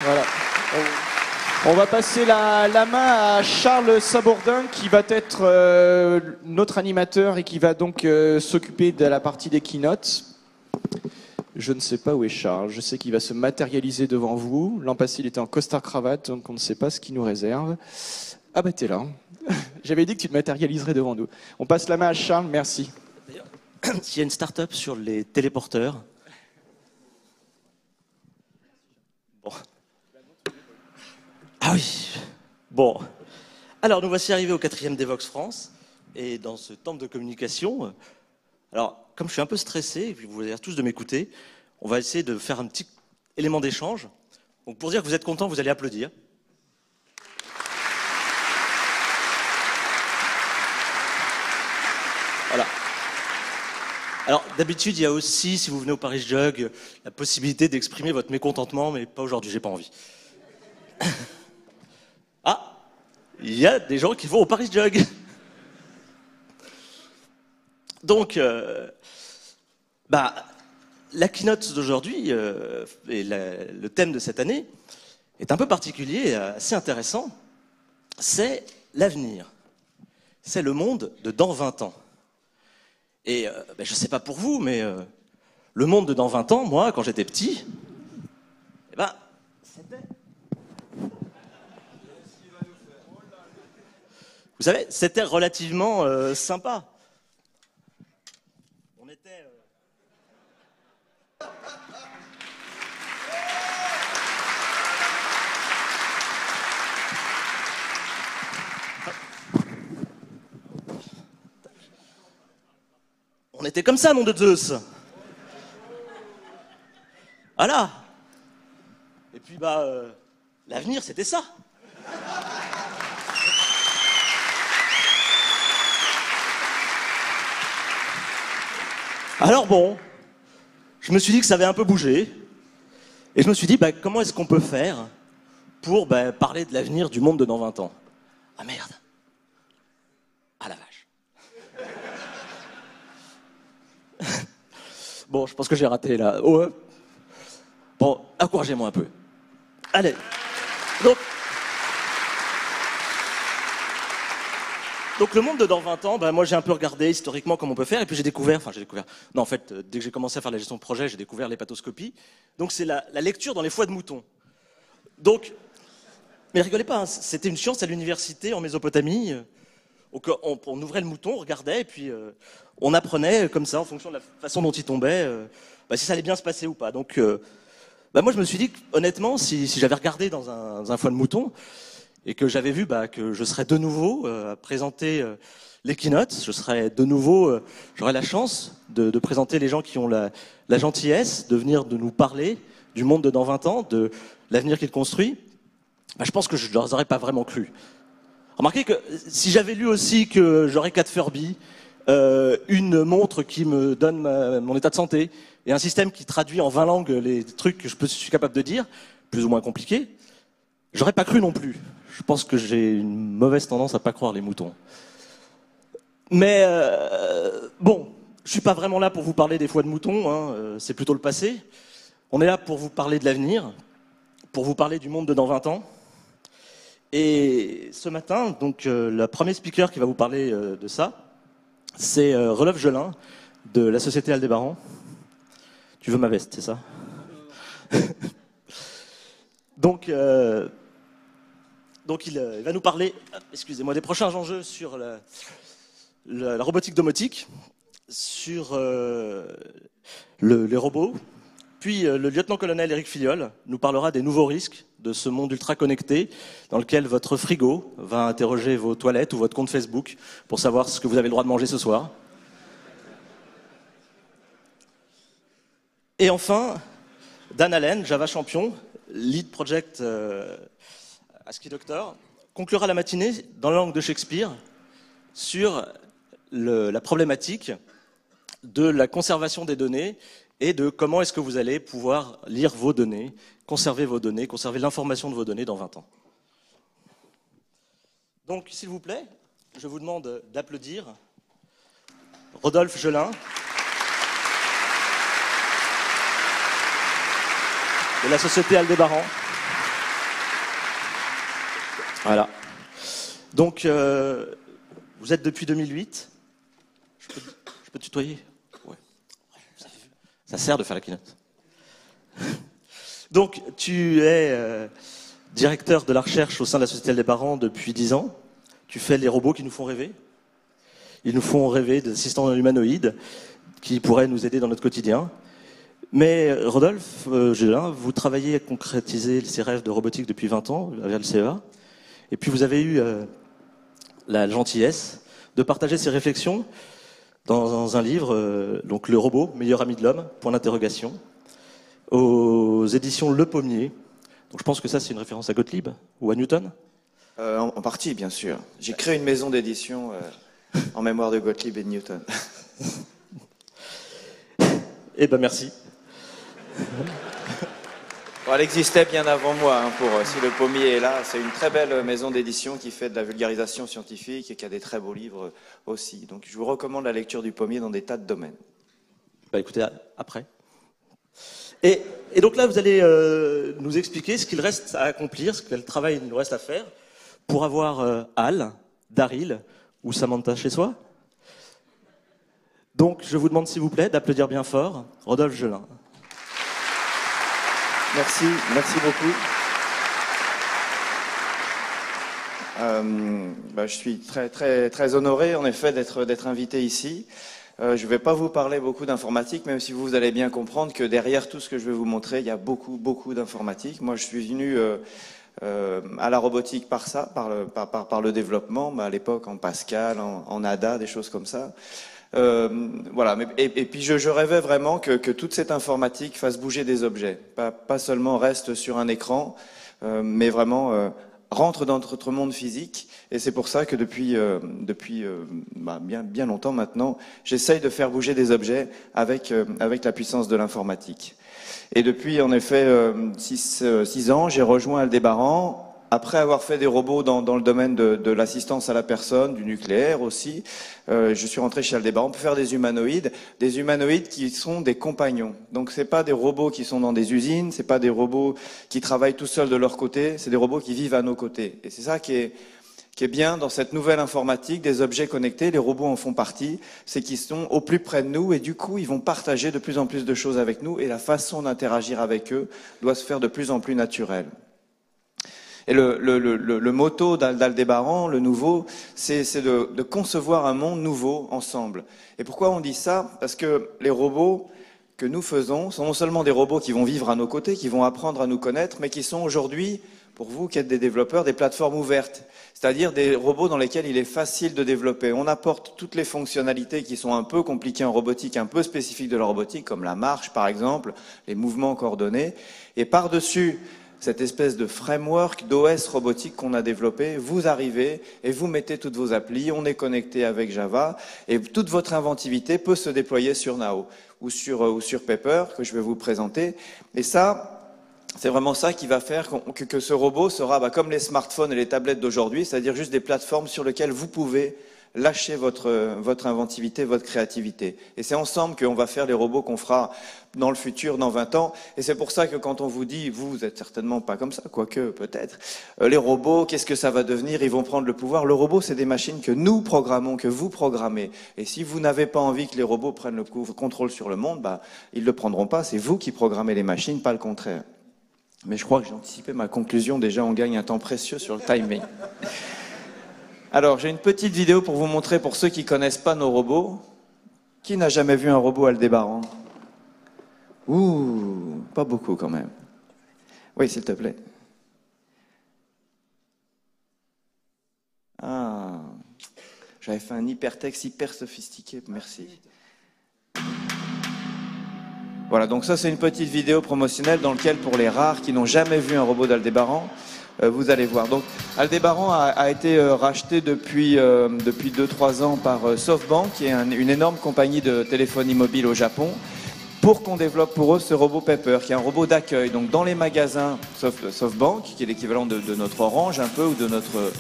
Voilà. On va passer la main à Charles Sabourdin qui va être notre animateur et qui va donc s'occuper de la partie des keynotes. Je ne sais pas où est Charles, je sais qu'il va se matérialiser devant vous. L'an passé il était en costard-cravate, donc on ne sait pas ce qu'il nous réserve. Ah bah t'es là. J'avais dit que tu te matérialiserais devant nous. On passe la main à Charles, merci. S'il y a une start-up sur les téléporteurs. Bon. Ah oui. Bon. Alors, nous voici arrivés au 4e Devox France. Et dans ce temple de communication, alors, comme je suis un peu stressé, et puis vous avez l'air tous de m'écouter, on va essayer de faire un petit élément d'échange. Donc, pour dire que vous êtes contents, vous allez applaudir. Voilà. Alors, d'habitude, il y a aussi, si vous venez au Paris Jug, la possibilité d'exprimer votre mécontentement, mais pas aujourd'hui, j'ai pas envie. Ah, il y a des gens qui vont au Paris Jug. Donc, la keynote d'aujourd'hui, et le thème de cette année, est un peu particulier et assez intéressant. C'est l'avenir. C'est le monde de dans 20 ans. Et je ne sais pas pour vous, mais le monde de dans 20 ans, moi, quand j'étais petit, c'était... Vous savez, c'était relativement sympa. On était... On était comme ça, nom de Zeus. Voilà. Et puis, l'avenir, c'était ça. Alors bon, je me suis dit que ça avait un peu bougé. Et je me suis dit, comment est-ce qu'on peut faire pour parler de l'avenir du monde de dans 20 ans? Ah merde. Ah la vache. Bon, je pense que j'ai raté là. Oh, bon, encouragez-moi un peu. Allez. Donc le monde de dans 20 ans, moi j'ai un peu regardé historiquement comment on peut faire, et puis j'ai découvert. Non, en fait, dès que j'ai commencé à faire la gestion de projet, j'ai découvert l'hépatoscopie. Donc c'est la lecture dans les foies de moutons. Donc, mais rigolez pas, hein, c'était une science à l'université en Mésopotamie. On ouvrait le mouton, on regardait, et puis on apprenait comme ça, en fonction de la façon dont il tombait, si ça allait bien se passer ou pas. Donc, moi je me suis dit que, honnêtement, si j'avais regardé dans un foie de mouton, et que j'avais vu que je serais de nouveau à présenter les keynotes, j'aurais la chance de présenter les gens qui ont la gentillesse de venir de nous parler du monde de dans 20 ans, de l'avenir qu'il construit. Je pense que je ne leur aurais pas vraiment cru. Remarquez que si j'avais lu aussi que j'aurais 4 Furby, une montre qui me donne mon état de santé, et un système qui traduit en 20 langues les trucs que je suis capable de dire, plus ou moins compliqués, j'aurais pas cru non plus. Je pense que j'ai une mauvaise tendance à pas croire les moutons. Mais je suis pas vraiment là pour vous parler des foies de moutons, hein, c'est plutôt le passé. On est là pour vous parler de l'avenir, pour vous parler du monde de dans 20 ans. Et ce matin, donc, le premier speaker qui va vous parler de ça, c'est Rodolphe Gelin, de la société Aldébaran. Tu veux ma veste, c'est ça? Donc il va nous parler, excusez-moi, des prochains enjeux sur la robotique domotique, sur les robots. Puis le lieutenant-colonel Éric Filliol nous parlera des nouveaux risques de ce monde ultra connecté dans lequel votre frigo va interroger vos toilettes ou votre compte Facebook pour savoir ce que vous avez le droit de manger ce soir. Et enfin, Dan Allen, Java champion, lead project à Ski Doctor, conclura la matinée dans la langue de Shakespeare sur la problématique de la conservation des données et de comment est-ce que vous allez pouvoir lire vos données, conserver l'information de vos données dans 20 ans. Donc, s'il vous plaît, je vous demande d'applaudir Rodolphe Gelin, de la société Aldébaran. Voilà. Donc, vous êtes depuis 2008. Je peux tutoyer? Ouais. Ça sert de faire la keynote. Donc, tu es directeur de la recherche au sein de la Société Aldébaran depuis 10 ans. Tu fais les robots qui nous font rêver. Ils nous font rêver d'assistants humanoïdes qui pourraient nous aider dans notre quotidien. Mais Rodolphe Gelin, vous travaillez à concrétiser ces rêves de robotique depuis 20 ans avec le CEA. Et puis vous avez eu la gentillesse de partager ces réflexions dans un livre, donc Le robot, meilleur ami de l'homme, point d'interrogation, aux éditions Le Pommier. Donc je pense que ça c'est une référence à Gottlieb ou à Newton. En partie, bien sûr. J'ai créé une maison d'édition en mémoire de Gottlieb et de Newton. Eh ben merci. Bon, elle existait bien avant moi, hein, si le pommier est là. C'est une très belle maison d'édition qui fait de la vulgarisation scientifique et qui a des très beaux livres aussi. Donc je vous recommande la lecture du pommier dans des tas de domaines. Bah écoutez, après. Et donc là, vous allez nous expliquer ce qu'il reste à accomplir, quel travail il nous reste à faire pour avoir Al, Daryl ou Samantha chez soi. Donc, je vous demande s'il vous plaît d'applaudir bien fort Rodolphe Gelin. Merci beaucoup. Je suis très honoré en effet d'être invité ici. Je ne vais pas vous parler beaucoup d'informatique, même si vous allez bien comprendre que derrière tout ce que je vais vous montrer, il y a beaucoup d'informatique. Moi, je suis venu à la robotique par le développement, à l'époque en Pascal, en ADA, des choses comme ça. Voilà. Et puis je rêvais vraiment que toute cette informatique fasse bouger des objets, pas seulement reste sur un écran, mais vraiment rentre dans notre monde physique. Et c'est pour ça que depuis bien longtemps maintenant, j'essaye de faire bouger des objets avec la puissance de l'informatique. Et depuis en effet 6 ans, j'ai rejoint Aldébaran. Après avoir fait des robots dans le domaine de l'assistance à la personne, du nucléaire aussi, je suis rentré chez Aldébaran pour faire des humanoïdes qui sont des compagnons. Donc c'est pas des robots qui sont dans des usines, c'est pas des robots qui travaillent tout seuls de leur côté, c'est des robots qui vivent à nos côtés. Et c'est ça qui est bien dans cette nouvelle informatique des objets connectés, les robots en font partie, c'est qu'ils sont au plus près de nous et du coup ils vont partager de plus en plus de choses avec nous et la façon d'interagir avec eux doit se faire de plus en plus naturelle. Et le motto d'Aldébaran, le nouveau, c'est de concevoir un monde nouveau ensemble. Et pourquoi on dit ça? Parce que les robots que nous faisons sont non seulement des robots qui vont vivre à nos côtés, qui vont apprendre à nous connaître, mais qui sont aujourd'hui, pour vous qui êtes des développeurs, des plateformes ouvertes. C'est-à-dire des robots dans lesquels il est facile de développer. On apporte toutes les fonctionnalités qui sont un peu compliquées en robotique, un peu spécifiques de la robotique, comme la marche par exemple, les mouvements coordonnés. Et par-dessus cette espèce de framework d'OS robotique qu'on a développé, vous arrivez et vous mettez toutes vos applis, on est connecté avec Java et toute votre inventivité peut se déployer sur Nao ou sur Pepper que je vais vous présenter. Et ça, c'est vraiment ça qui va faire que ce robot sera comme les smartphones et les tablettes d'aujourd'hui, c'est-à-dire juste des plateformes sur lesquelles vous pouvez lâcher votre inventivité, votre créativité. Et c'est ensemble qu'on va faire les robots qu'on fera dans le futur, dans 20 ans. Et c'est pour ça que quand on vous dit, vous êtes certainement pas comme ça, quoique peut-être, les robots, qu'est-ce que ça va devenir? Ils vont prendre le pouvoir. Le robot, c'est des machines que nous programmons, que vous programmez. Et si vous n'avez pas envie que les robots prennent le contrôle sur le monde, ils ne le prendront pas. C'est vous qui programmez les machines, pas le contraire. Mais je crois que j'ai anticipé ma conclusion. Déjà, on gagne un temps précieux sur le timing. Alors, j'ai une petite vidéo pour vous montrer, pour ceux qui ne connaissent pas nos robots. Qui n'a jamais vu un robot Aldébaran? Ouh, pas beaucoup quand même. Oui, s'il te plaît. Ah, j'avais fait un hypertexte hyper sophistiqué, merci. Voilà, donc ça c'est une petite vidéo promotionnelle dans laquelle, pour les rares qui n'ont jamais vu un robot d'Aldébaran, vous allez voir. Donc, Aldébaran a été racheté depuis 2-3 ans par SoftBank, qui est une énorme compagnie de téléphonie mobile au Japon, pour qu'on développe pour eux ce robot Pepper, qui est un robot d'accueil. Donc, dans les magasins SoftBank, qui est l'équivalent de notre Orange un peu, ou de notre...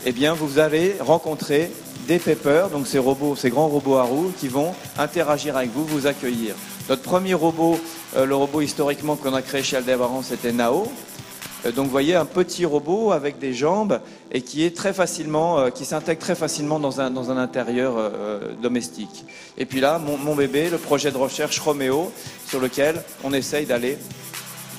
Eh bien, vous allez rencontrer des Pepper, donc ces grands robots à roues, qui vont interagir avec vous, vous accueillir. Notre premier robot, le robot historiquement qu'on a créé chez Aldébaran, c'était Nao. Donc vous voyez un petit robot avec des jambes et qui est très facilement, qui s'intègre très facilement dans un intérieur domestique. Et puis là, mon bébé, le projet de recherche Roméo, sur lequel on essaye d'aller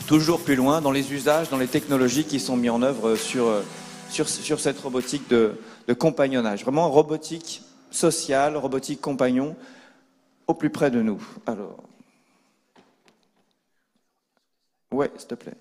toujours plus loin dans les usages, dans les technologies qui sont mises en œuvre sur cette robotique de compagnonnage. Vraiment robotique sociale, robotique compagnon, au plus près de nous. Alors, ouais, s'il te plaît.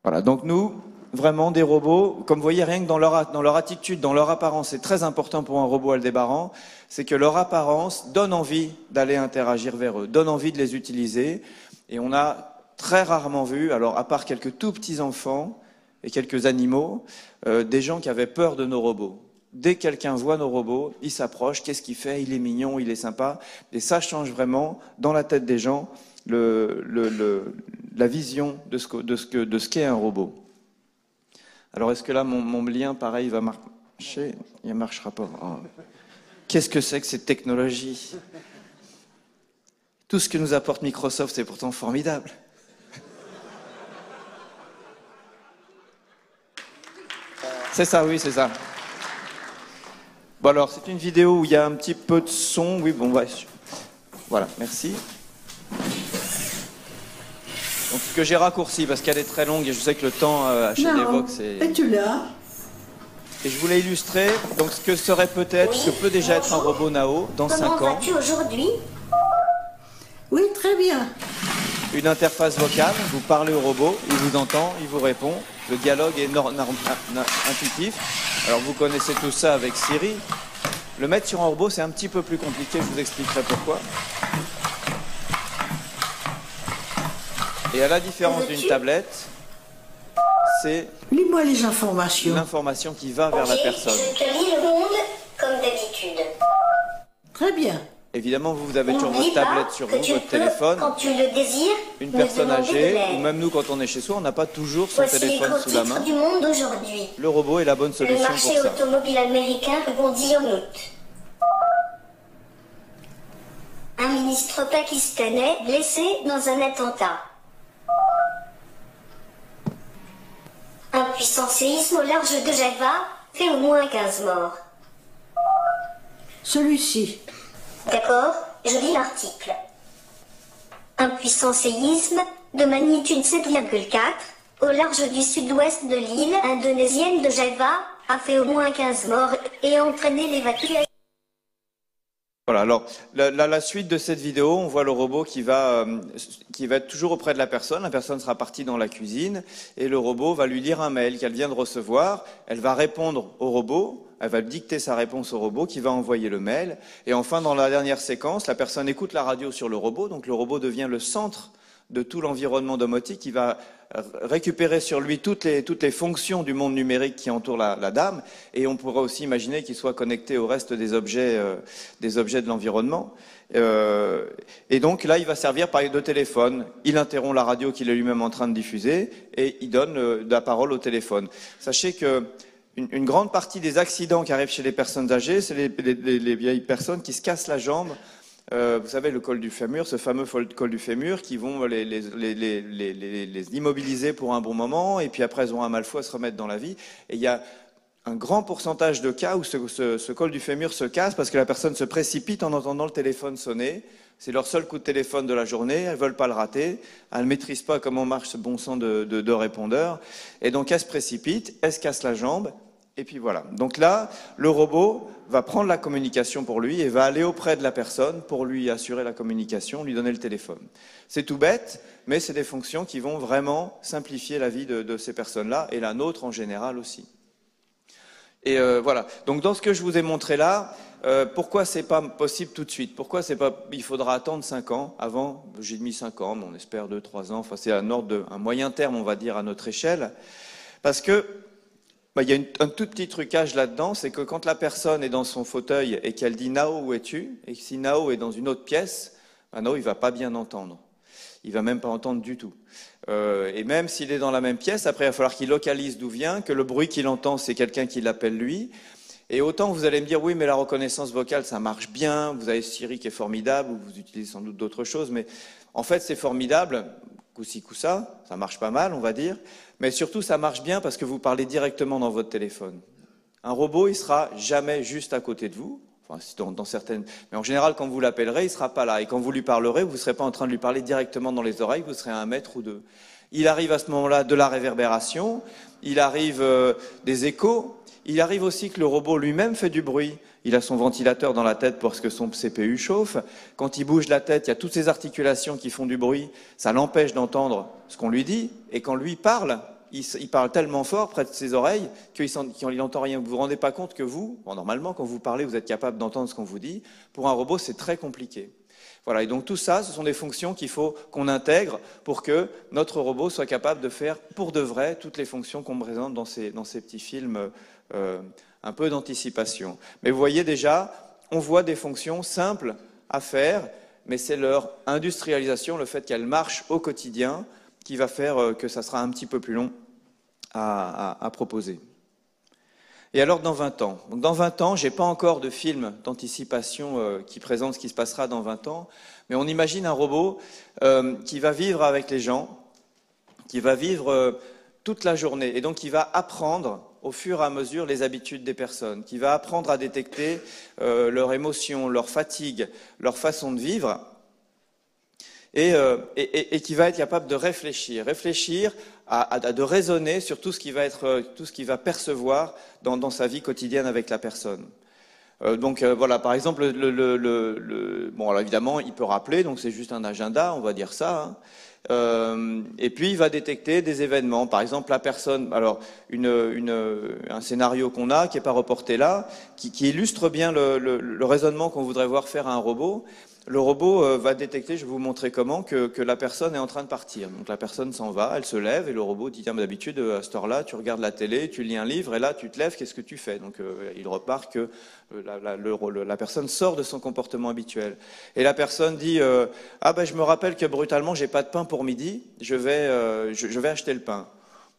Voilà, donc nous, vraiment des robots, comme vous voyez, rien que dans leur attitude, dans leur apparence, c'est très important pour un robot Aldébaran, c'est que leur apparence donne envie d'aller interagir vers eux, donne envie de les utiliser. Et on a très rarement vu, alors à part quelques tout petits enfants et quelques animaux, des gens qui avaient peur de nos robots. Dès que quelqu'un voit nos robots, il s'approche, qu'est-ce qu'il fait? Il est mignon, il est sympa. Et ça change vraiment, dans la tête des gens, la vision de ce qu'est un robot. Alors est-ce que là, mon lien, pareil, va marcher? Il ne marchera pas. Oh. Qu'est-ce que c'est que cette technologie? Tout ce que nous apporte Microsoft, c'est pourtant formidable. C'est ça, oui, c'est ça. Bon alors, c'est une vidéo où il y a un petit peu de son. Oui, bon, voilà, merci. Donc, ce que j'ai raccourci, parce qu'elle est très longue et je sais que le temps chez Evox, c'est... Et tu l'as. Et je voulais illustrer donc, ce que serait peut-être, ce que peut déjà être un robot Nao dans 5 ans. Comment vas-tu aujourd'hui ? Oui, très bien. Une interface vocale, vous parlez au robot, il vous entend, il vous répond. Le dialogue est intuitif. Alors vous connaissez tout ça avec Siri. Le mettre sur un robot, c'est un petit peu plus compliqué, je vous expliquerai pourquoi. Et à la différence d'une tablette, c'est Lis-moi les informations. l'information qui va vers la personne. Je te lis le monde comme d'habitude. Très bien. Évidemment, vous avez toujours N'oublie votre tablette pas sur que vous, tu votre peux, téléphone. quand tu le désires, Une me personne demander de âgée, l'aide. ou même nous, quand on est chez soi, on n'a pas toujours son Voici les téléphone gros sous la main. titres du monde d'aujourd'hui. Le robot est la bonne Le solution pour marché ça. automobile américain rebondit en août. Un ministre pakistanais blessé dans un attentat. Un puissant séisme au large de Java fait au moins 15 morts. Celui-ci. D'accord, je lis l'article. Un puissant séisme de magnitude 7,4 au large du sud-ouest de l'île indonésienne de Java a fait au moins 15 morts et entraîné l'évacuation. Voilà, alors la suite de cette vidéo, on voit le robot qui va être toujours auprès de la personne sera partie dans la cuisine, et le robot va lui lire un mail qu'elle vient de recevoir, elle va répondre au robot, elle va dicter sa réponse au robot qui va envoyer le mail, et enfin dans la dernière séquence, la personne écoute la radio sur le robot, donc le robot devient le centre de tout l'environnement domotique, qui va récupérer sur lui toutes les fonctions du monde numérique qui entoure la dame, et on pourrait aussi imaginer qu'il soit connecté au reste des objets de l'environnement. Et donc là, il va servir de téléphone. Il interrompt la radio qu'il est lui-même en train de diffuser, et il donne la parole au téléphone. Sachez que une grande partie des accidents qui arrivent chez les personnes âgées, c'est les vieilles personnes qui se cassent la jambe. Vous savez, le col du fémur, ce fameux col du fémur, qui vont les immobiliser pour un bon moment, et puis après, elles ont un mal fou à se remettre dans la vie. Et il y a un grand pourcentage de cas où ce col du fémur se casse parce que la personne se précipite en entendant le téléphone sonner. C'est leur seul coup de téléphone de la journée, elles veulent pas le rater, elles ne maîtrisent pas comment marche ce bon sang de répondeur, et donc elles se précipitent, elles se cassent la jambe, et puis voilà. Donc là, le robot va prendre la communication pour lui et va aller auprès de la personne pour lui assurer la communication, lui donner le téléphone. C'est tout bête, mais c'est des fonctions qui vont vraiment simplifier la vie de ces personnes-là, et la nôtre en général aussi. Et voilà. Donc dans ce que je vous ai montré là, pourquoi c'est pas possible tout de suite? Pourquoi il faudra attendre 5 ans avant? J'ai mis 5 ans, mais on espère 2-3 ans. Enfin, c'est un moyen terme, on va dire, à notre échelle, parce que il y a un tout petit trucage là-dedans, c'est que quand la personne est dans son fauteuil et qu'elle dit Nao, où es-tu? Et que si Nao est dans une autre pièce, Nao il va pas bien entendre. Il va même pas entendre du tout. Et même s'il est dans la même pièce, après il va falloir qu'il localise d'où vient, que le bruit qu'il entend c'est quelqu'un qui l'appelle lui. Et autant vous allez me dire oui, mais la reconnaissance vocale ça marche bien, vous avez Siri qui est formidable, ou vous utilisez sans doute d'autres choses, mais en fait c'est formidable coup-ci, coup-ça, ça marche pas mal, on va dire. Mais surtout, ça marche bien parce que vous parlez directement dans votre téléphone. Un robot, il sera jamais juste à côté de vous. Enfin, dans certaines... Mais en général, quand vous l'appellerez, il ne sera pas là. Et quand vous lui parlerez, vous ne serez pas en train de lui parler directement dans les oreilles, vous serez à 1 mètre ou 2. Il arrive à ce moment-là de la réverbération, il arrive des échos, il arrive aussi que le robot lui-même fait du bruit. Il a son ventilateur dans la tête parce que son CPU chauffe. Quand il bouge la tête, il y a toutes ces articulations qui font du bruit. Ça l'empêche d'entendre ce qu'on lui dit. Et quand lui parle, il parle tellement fort près de ses oreilles qu'il n'entend rien. Vous ne vous rendez pas compte que vous, bon, normalement, quand vous parlez, vous êtes capable d'entendre ce qu'on vous dit. Pour un robot, c'est très compliqué. Voilà, et donc tout ça, ce sont des fonctions qu'il faut qu'on intègre pour que notre robot soit capable de faire pour de vrai toutes les fonctions qu'on présente dans ces petits films un peu d'anticipation. Mais vous voyez déjà, on voit des fonctions simples à faire, mais c'est leur industrialisation, le fait qu'elles marchent au quotidien, qui va faire que ça sera un petit peu plus long à proposer. Et alors dans 20 ans. Donc dans 20 ans, je n'ai pas encore de film d'anticipation qui présente ce qui se passera dans 20 ans, mais on imagine un robot qui va vivre avec les gens, qui va vivre toute la journée, et donc qui va apprendre au fur et à mesure les habitudes des personnes, qui va apprendre à détecter leurs émotions, leur fatigue, leur façon de vivre, et qui va être capable de réfléchir de raisonner sur tout ce qui va percevoir dans sa vie quotidienne avec la personne. Donc voilà, par exemple, bon, alors évidemment, il peut rappeler, donc c'est juste un agenda, on va dire ça. Hein. Et puis il va détecter des événements. Par exemple, la personne, alors un scénario qu'on a, qui n'est pas reporté là, qui illustre bien le raisonnement qu'on voudrait voir faire à un robot. Le robot va détecter, je vais vous montrer comment, que la personne est en train de partir. Donc la personne s'en va, elle se lève, et le robot dit, tiens, d'habitude, à cette heure-là, tu regardes la télé, tu lis un livre, et là, tu te lèves, qu'est-ce que tu fais? Donc il repart que la personne sort de son comportement habituel. Et la personne dit, ah ben je me rappelle que brutalement, j'ai pas de pain pour midi, je vais acheter le pain.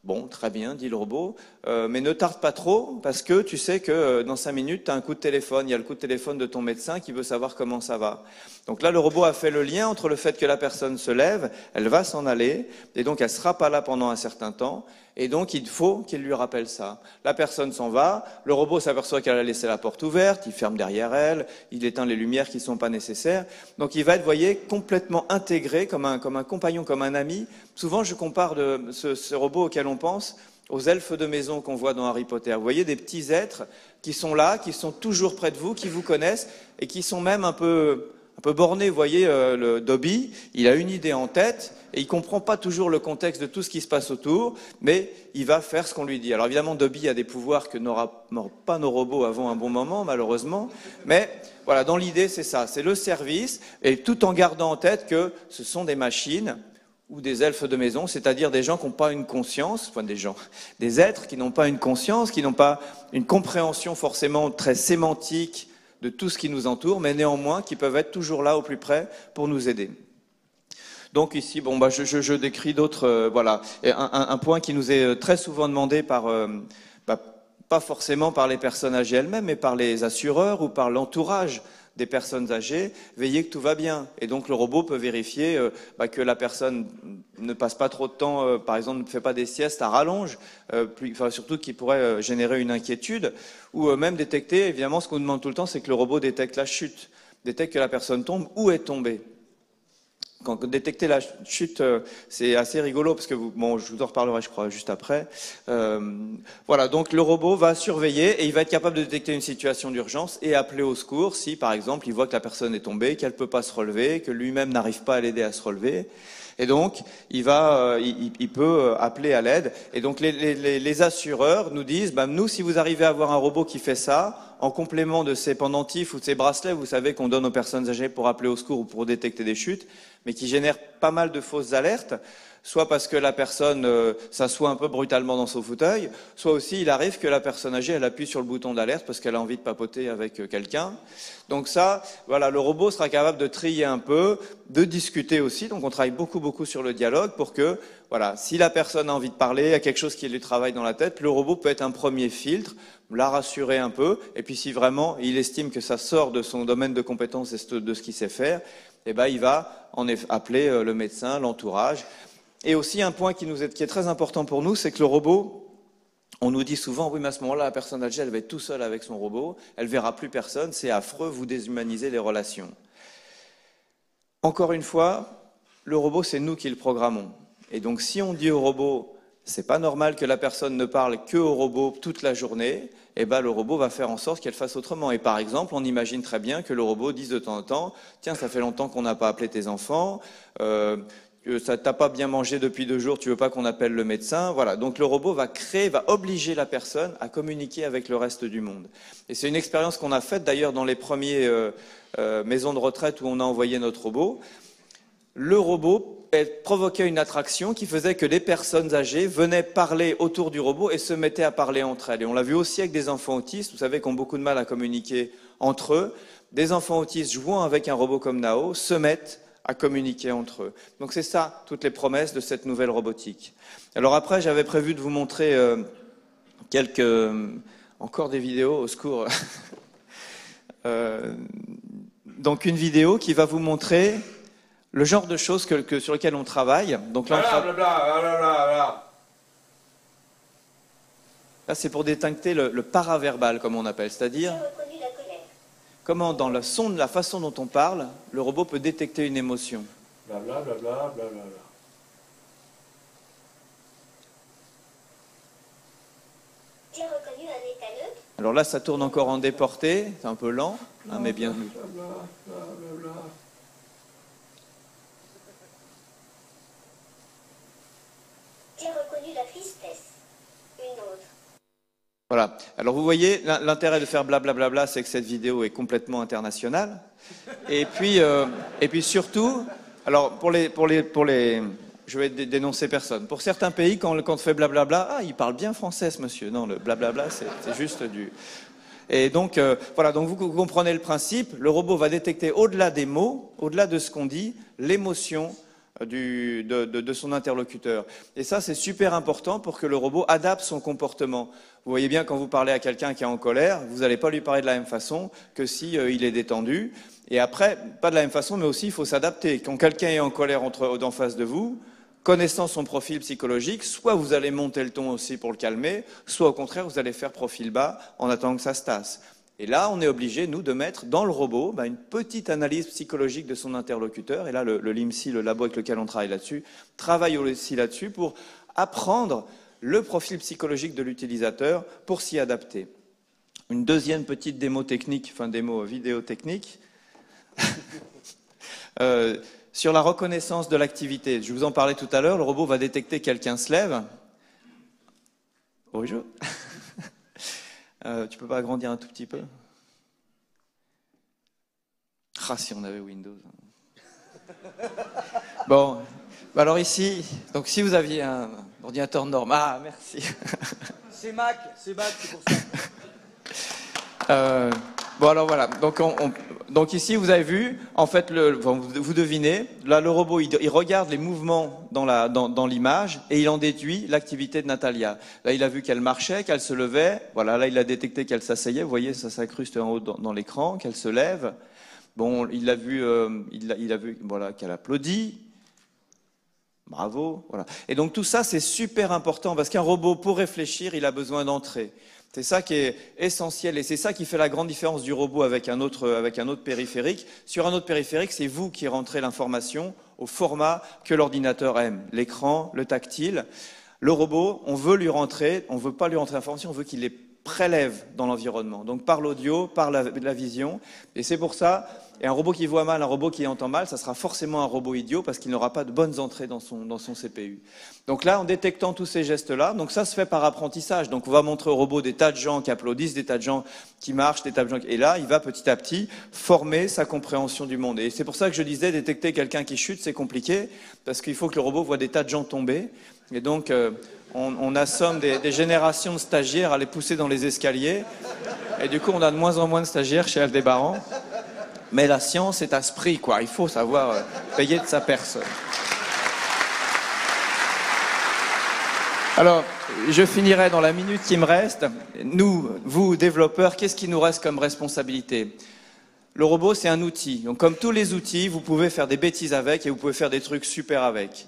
Bon, très bien, dit le robot, mais ne tarde pas trop, parce que tu sais que dans 5 minutes, tu as un coup de téléphone, il y a le coup de téléphone de ton médecin qui veut savoir comment ça va. Donc là, le robot a fait le lien entre le fait que la personne se lève, elle va s'en aller, et donc elle ne sera pas là pendant un certain temps, et donc il faut qu'il lui rappelle ça. La personne s'en va, le robot s'aperçoit qu'elle a laissé la porte ouverte, il ferme derrière elle, il éteint les lumières qui ne sont pas nécessaires, donc il va être, vous voyez, complètement intégré comme un compagnon, comme un ami. Souvent, je compare ce robot auquel on pense aux elfes de maison qu'on voit dans Harry Potter. Vous voyez des petits êtres qui sont là, qui sont toujours près de vous, qui vous connaissent et qui sont même un peu bornés. Vous voyez, le Dobby, il a une idée en tête et il comprend pas toujours le contexte de tout ce qui se passe autour, mais il va faire ce qu'on lui dit. Alors évidemment, Dobby a des pouvoirs que n'auront pas nos robots avant un bon moment, malheureusement, mais voilà, dans l'idée, c'est ça, c'est le service, et tout en gardant en tête que ce sont des machines ou des elfes de maison, c'est-à-dire des gens qui n'ont pas une conscience, enfin des êtres qui n'ont pas une conscience, qui n'ont pas une compréhension forcément très sémantique de tout ce qui nous entoure, mais néanmoins qui peuvent être toujours là au plus près pour nous aider. Donc ici, bon, bah, je décris d'autres, voilà, et un point qui nous est très souvent demandé par, pas forcément par les personnes âgées elles-mêmes, mais par les assureurs ou par l'entourage des personnes âgées, veiller que tout va bien. Et donc le robot peut vérifier que la personne ne passe pas trop de temps, par exemple ne fait pas des siestes à rallonge, surtout qui pourrait générer une inquiétude, ou même détecter, évidemment ce qu'on demande tout le temps, c'est que le robot détecte la chute, détecte que la personne tombe, où est tombée. Quand détecter la chute, c'est assez rigolo parce que bon, je vous en reparlerai, je crois, juste après. Voilà, donc le robot va surveiller et il va être capable de détecter une situation d'urgence et appeler au secours si, par exemple, il voit que la personne est tombée, qu'elle ne peut pas se relever, que lui-même n'arrive pas à l'aider à se relever. Et donc, il peut appeler à l'aide. Et donc, les assureurs nous disent, nous, si vous arrivez à avoir un robot qui fait ça, en complément de ces pendentifs ou de ces bracelets, vous savez, qu'on donne aux personnes âgées pour appeler au secours ou pour détecter des chutes, mais qui génèrent pas mal de fausses alertes, soit parce que la personne s'assoit un peu brutalement dans son fauteuil, soit aussi il arrive que la personne âgée, elle appuie sur le bouton d'alerte parce qu'elle a envie de papoter avec quelqu'un. Donc ça, voilà, le robot sera capable de trier un peu, de discuter aussi. Donc on travaille beaucoup sur le dialogue pour que, voilà, si la personne a envie de parler, il y a quelque chose qui lui travaille dans la tête, le robot peut être un premier filtre, la rassurer un peu, et puis si vraiment il estime que ça sort de son domaine de compétence et de ce qu'il sait faire, eh ben il va appeler le médecin, l'entourage. Et aussi un point qui est très important pour nous, c'est que le robot, on nous dit souvent, oui mais à ce moment-là, la personne âgée, elle va être tout seule avec son robot, elle verra plus personne, c'est affreux, vous déshumanisez les relations. Encore une fois, le robot, c'est nous qui le programmons. Et donc si on dit au robot, c'est pas normal que la personne ne parle que au robot toute la journée, eh ben, le robot va faire en sorte qu'elle fasse autrement. Et par exemple, on imagine très bien que le robot dise de temps en temps, tiens, ça fait longtemps qu'on n'a pas appelé tes enfants, ça t'a pas bien mangé depuis 2 jours, tu veux pas qu'on appelle le médecin, voilà. Donc le robot va obliger la personne à communiquer avec le reste du monde. Et c'est une expérience qu'on a faite d'ailleurs dans les premiers maisons de retraite où on a envoyé notre robot. Le robot provoquait une attraction qui faisait que les personnes âgées venaient parler autour du robot et se mettaient à parler entre elles. Et on l'a vu aussi avec des enfants autistes, vous savez, qui ont beaucoup de mal à communiquer entre eux. Des enfants autistes jouant avec un robot comme Nao se mettent à communiquer entre eux. Donc c'est ça, toutes les promesses de cette nouvelle robotique. Alors après, j'avais prévu de vous montrer encore des vidéos, au secours. Donc une vidéo qui va vous montrer le genre de choses sur lesquelles on travaille. Donc là, là c'est pour détecter le paraverbal, comme on appelle, c'est-à-dire comment, dans le son, la façon dont on parle, le robot peut détecter une émotion. Blablabla. J'ai reconnu un état neutre. Alors là, ça tourne encore en déporté, c'est un peu lent, hein, mais bien. J'ai reconnu la tristesse. Une autre. Voilà. Alors vous voyez, l'intérêt de faire blablabla, c'est que cette vidéo est complètement internationale. Et puis surtout, alors pour les, je vais dénoncer personne. Pour certains pays, quand on fait blablabla, ah, il parle bien français ce monsieur. Non, le blablabla, c'est juste du. Et donc voilà, donc vous comprenez le principe. Le robot va détecter au-delà des mots, au-delà de ce qu'on dit, l'émotion de son interlocuteur. Et ça, c'est super important pour que le robot adapte son comportement. Vous voyez bien, quand vous parlez à quelqu'un qui est en colère, vous n'allez pas lui parler de la même façon que si il est détendu. Et après, pas de la même façon, mais aussi il faut s'adapter. Quand quelqu'un est en colère en face de vous, connaissant son profil psychologique, soit vous allez monter le ton aussi pour le calmer, soit au contraire, vous allez faire profil bas en attendant que ça se tasse. Et là, on est obligé, nous, de mettre dans le robot une petite analyse psychologique de son interlocuteur. Et là, le LIMSI, le labo avec lequel on travaille là-dessus, travaille aussi là-dessus pour apprendre le profil psychologique de l'utilisateur pour s'y adapter. Une deuxième petite démo technique, démo vidéo technique, sur la reconnaissance de l'activité. Je vous en parlais tout à l'heure, le robot va détecter quelqu'un se lève. Bonjour. Tu peux pas agrandir un tout petit peu? Ah, si on avait Windows. Bon, alors ici, donc si vous aviez un ordinateur normal, ah merci. C'est Mac, c'est pour ça. Bon alors voilà, donc ici vous avez vu, en fait, vous devinez, là le robot il regarde les mouvements dans l'image et il en déduit l'activité de Natalia. Là il a vu qu'elle marchait, qu'elle se levait, voilà, là il a détecté qu'elle s'asseyait, vous voyez ça s'incruste en haut dans l'écran, qu'elle se lève. Bon, il a vu voilà, qu'elle applaudit. Bravo, voilà. Et donc tout ça c'est super important parce qu'un robot pour réfléchir il a besoin d'entrer. C'est ça qui est essentiel et c'est ça qui fait la grande différence du robot avec un autre périphérique. Sur un autre périphérique, c'est vous qui rentrez l'information au format que l'ordinateur aime, l'écran, le tactile. Le robot, on veut pas lui rentrer l'information, on veut qu'il les prélève dans l'environnement. Donc par l'audio, par la vision. Et c'est pour ça, et un robot qui voit mal, un robot qui entend mal, ça sera forcément un robot idiot parce qu'il n'aura pas de bonnes entrées dans son CPU. Donc là, en détectant tous ces gestes-là, donc ça se fait par apprentissage. Donc on va montrer au robot des tas de gens qui applaudissent, des tas de gens qui marchent, des tas de gens et là, il va petit à petit former sa compréhension du monde. Et c'est pour ça que je disais, détecter quelqu'un qui chute, c'est compliqué parce qu'il faut que le robot voit des tas de gens tomber. Et donc, on assomme des générations de stagiaires à les pousser dans les escaliers. Et du coup, on a de moins en moins de stagiaires chez Aldébaran. Mais la science est à ce prix, quoi. Il faut savoir payer de sa personne. Alors, je finirai dans la minute qui me reste. Nous, vous, développeurs, qu'est-ce qui nous reste comme responsabilité? Le robot, c'est un outil. Donc, comme tous les outils, vous pouvez faire des bêtises avec et vous pouvez faire des trucs super avec.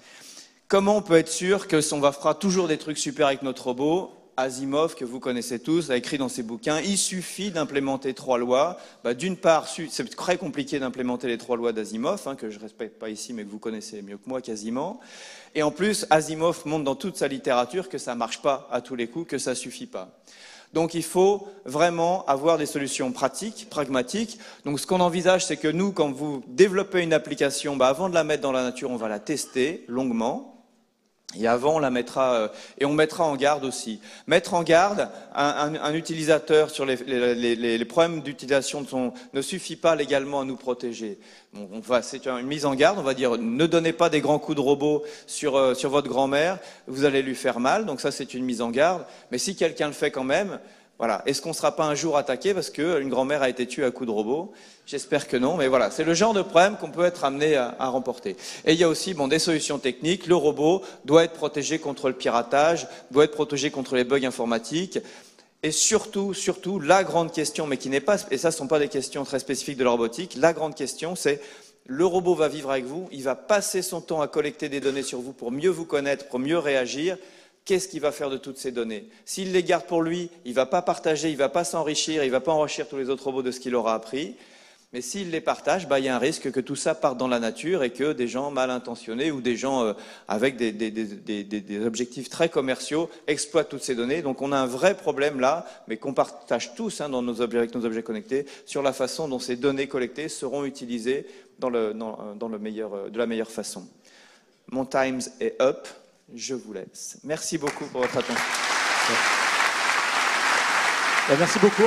Comment on peut être sûr qu'on fera toujours des trucs super avec notre robot? Asimov, que vous connaissez tous, a écrit dans ses bouquins, il suffit d'implémenter 3 lois. D'une part, c'est très compliqué d'implémenter les 3 lois d'Asimov, que je ne respecte pas ici, mais que vous connaissez mieux que moi quasiment. Et en plus, Asimov montre dans toute sa littérature que ça ne marche pas à tous les coups, que ça ne suffit pas. Donc il faut vraiment avoir des solutions pratiques, pragmatiques. Donc ce qu'on envisage, c'est que nous, quand vous développez une application, avant de la mettre dans la nature, on va la tester longuement. Et avant, on la mettra, et on mettra en garde aussi. Mettre en garde un utilisateur sur les problèmes d'utilisation ne suffit pas légalement à nous protéger. C'est une mise en garde, on va dire, ne donnez pas des grands coups de robot sur votre grand-mère, vous allez lui faire mal, donc ça c'est une mise en garde. Mais si quelqu'un le fait quand même, voilà, est-ce qu'on ne sera pas un jour attaqué parce qu'une grand-mère a été tuée à coups de robot? J'espère que non, mais voilà, c'est le genre de problème qu'on peut être amené à remporter. Et il y a aussi des solutions techniques. Le robot doit être protégé contre le piratage, doit être protégé contre les bugs informatiques. Et surtout, la grande question, mais qui n'est pas, et ça ne sont pas des questions très spécifiques de la robotique, la grande question c'est, le robot va vivre avec vous, il va passer son temps à collecter des données sur vous pour mieux vous connaître, pour mieux réagir. Qu'est-ce qu'il va faire de toutes ces données? S'il les garde pour lui, il ne va pas partager, il ne va pas s'enrichir, il ne va pas enrichir tous les autres robots de ce qu'il aura appris. Mais s'il les partage, il y a un risque que tout ça parte dans la nature et que des gens mal intentionnés ou des gens avec des objectifs très commerciaux exploitent toutes ces données. Donc on a un vrai problème là, mais qu'on partage tous avec nos objets connectés, sur la façon dont ces données collectées seront utilisées de la meilleure façon. Mon times est up. Je vous laisse. Merci beaucoup pour votre attention. Merci beaucoup.